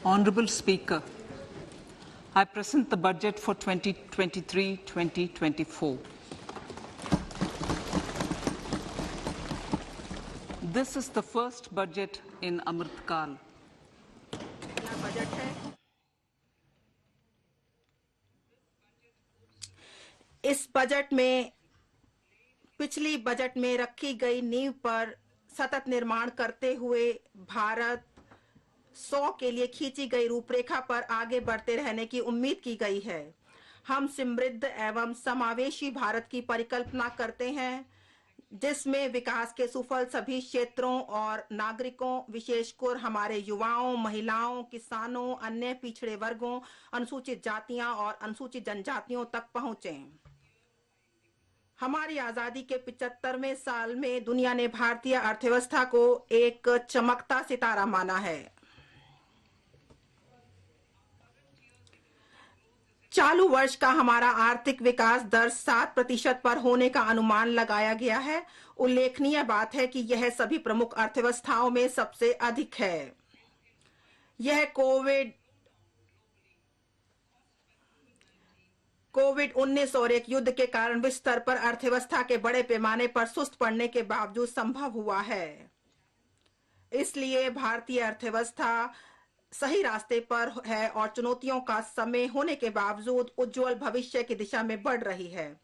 Honourable Speaker, I present the budget for 2023-2024. This is the first budget in Amrit Kal. इस budget में पिछली budget में रखी गई नींव पर सतत निर्माण करते हुए भारत 100 के लिए खींची गई रूपरेखा पर आगे बढ़ते रहने की उम्मीद की गई है। हम समृद्ध एवं समावेशी भारत की परिकल्पना करते हैं, जिसमें विकास के सुफल सभी क्षेत्रों और नागरिकों, विशेषकर हमारे युवाओं, महिलाओं, किसानों, अन्य पिछड़े वर्गों, अनुसूचित जातियां और अनुसूचित जनजातियों तक पहुंचे। हमारी आजादी के 75वें साल में दुनिया ने भारतीय अर्थव्यवस्था को एक चमकता सितारा माना है। चालू वर्ष का हमारा आर्थिक विकास दर 7% पर होने का अनुमान लगाया गया है। उल्लेखनीय बात है कि यह सभी प्रमुख अर्थव्यवस्थाओं में सबसे अधिक है। यह कोविड-19 और एक युद्ध के कारण विश्व स्तर पर अर्थव्यवस्था के बड़े पैमाने पर सुस्त पड़ने के बावजूद संभव हुआ है। इसलिए भारतीय अर्थव्यवस्था सही रास्ते पर है और चुनौतियों का समय होने के बावजूद उज्जवल भविष्य की दिशा में बढ़ रही है।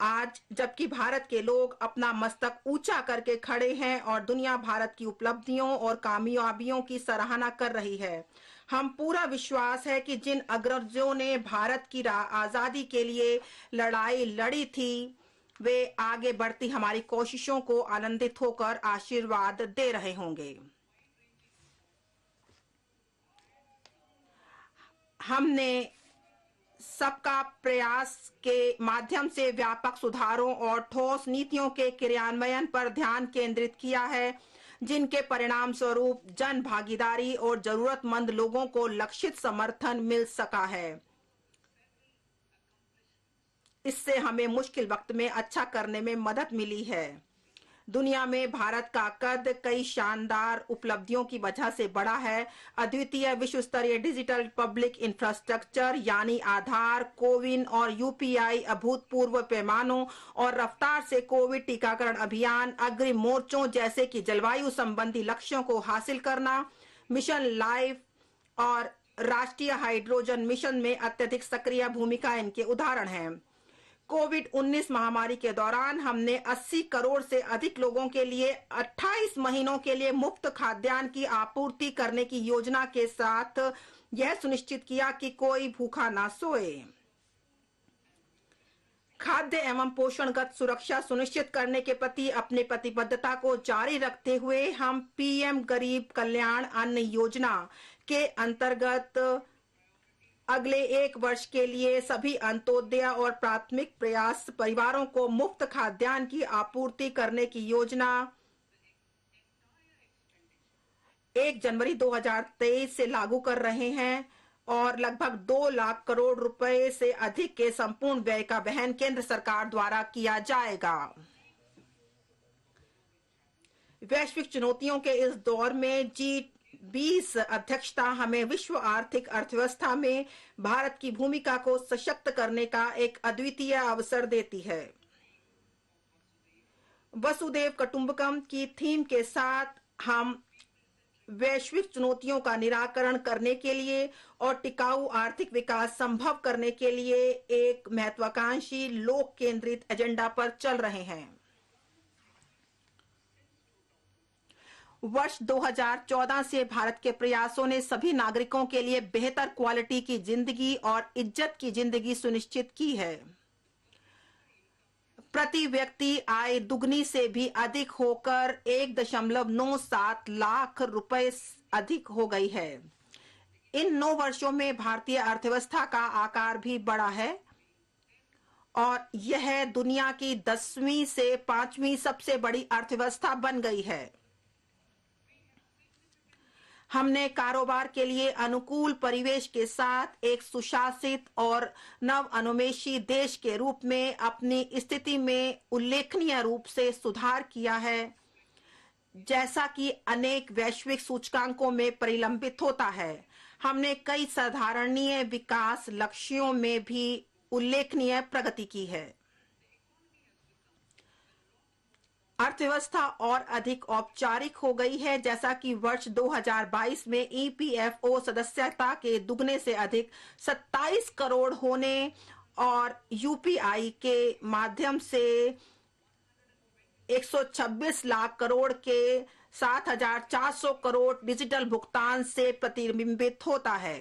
आज जबकि भारत के लोग अपना मस्तक ऊंचा करके खड़े हैं और दुनिया भारत की उपलब्धियों और कामयाबियों की सराहना कर रही है, हम पूरा विश्वास है कि जिन अग्रजों ने भारत की आजादी के लिए लड़ाई लड़ी थी, वे आगे बढ़ती हमारी कोशिशों को आनंदित होकर आशीर्वाद दे रहे होंगे। हमने सबका प्रयास के माध्यम से व्यापक सुधारों और ठोस नीतियों के क्रियान्वयन पर ध्यान केंद्रित किया है, जिनके परिणाम स्वरूप जन भागीदारी और जरूरतमंद लोगों को लक्षित समर्थन मिल सका है। इससे हमें मुश्किल वक्त में अच्छा करने में मदद मिली है। दुनिया में भारत का कद कई शानदार उपलब्धियों की वजह से बढ़ा है। अद्वितीय विश्व स्तरीय डिजिटल पब्लिक इंफ्रास्ट्रक्चर यानी आधार, कोविन और यूपीआई अभूतपूर्व पैमानों और रफ्तार से कोविड टीकाकरण अभियान, अग्रिम मोर्चों जैसे कि जलवायु संबंधी लक्ष्यों को हासिल करना, मिशन लाइफ और राष्ट्रीय हाइड्रोजन मिशन में अत्यधिक सक्रिय भूमिका इनके उदाहरण हैं। कोविड-19 महामारी के दौरान हमने 80 करोड़ से अधिक लोगों के लिए 28 महीनों के लिए मुफ्त खाद्यान्न की आपूर्ति करने की योजना के साथ यह सुनिश्चित किया कि कोई भूखा ना सोए। खाद्य एवं पोषणगत सुरक्षा सुनिश्चित करने के प्रति अपनी प्रतिबद्धता को जारी रखते हुए हम पीएम गरीब कल्याण अन्न योजना के अंतर्गत अगले 1 वर्ष के लिए सभी अंत्योदय और प्राथमिक प्रयास परिवारों को मुफ्त खाद्यान्न की आपूर्ति करने की योजना 1 जनवरी 2023 से लागू कर रहे हैं और लगभग 2 लाख करोड़ रुपए से अधिक के संपूर्ण व्यय का वहन केंद्र सरकार द्वारा किया जाएगा। वैश्विक चुनौतियों के इस दौर में G20 अध्यक्षता हमें विश्व आर्थिक अर्थव्यवस्था में भारत की भूमिका को सशक्त करने का एक अद्वितीय अवसर देती है। वसुधैव कुटुंबकम की थीम के साथ हम वैश्विक चुनौतियों का निराकरण करने के लिए और टिकाऊ आर्थिक विकास संभव करने के लिए एक महत्वाकांक्षी लोक केंद्रित एजेंडा पर चल रहे हैं। वर्ष 2014 से भारत के प्रयासों ने सभी नागरिकों के लिए बेहतर क्वालिटी की जिंदगी और इज्जत की जिंदगी सुनिश्चित की है। प्रति व्यक्ति आय दुगनी से भी अधिक होकर 1.97 लाख रुपए अधिक हो गई है। इन 9 वर्षों में भारतीय अर्थव्यवस्था का आकार भी बढ़ा है और यह दुनिया की 10वीं से 5वीं सबसे बड़ी अर्थव्यवस्था बन गई है। हमने कारोबार के लिए अनुकूल परिवेश के साथ एक सुशासित और नव अनुमेशी देश के रूप में अपनी स्थिति में उल्लेखनीय रूप से सुधार किया है, जैसा कि अनेक वैश्विक सूचकांकों में परिलंबित होता है। हमने कई साधारणीय विकास लक्ष्यों में भी उल्लेखनीय प्रगति की है। अर्थव्यवस्था और अधिक औपचारिक हो गई है, जैसा कि वर्ष 2022 में ईपीएफओ सदस्यता के दुगने से अधिक 27 करोड़ होने और यूपीआई के माध्यम से 126 लाख करोड़ के 7,400 करोड़ डिजिटल भुगतान से प्रतिबिंबित होता है।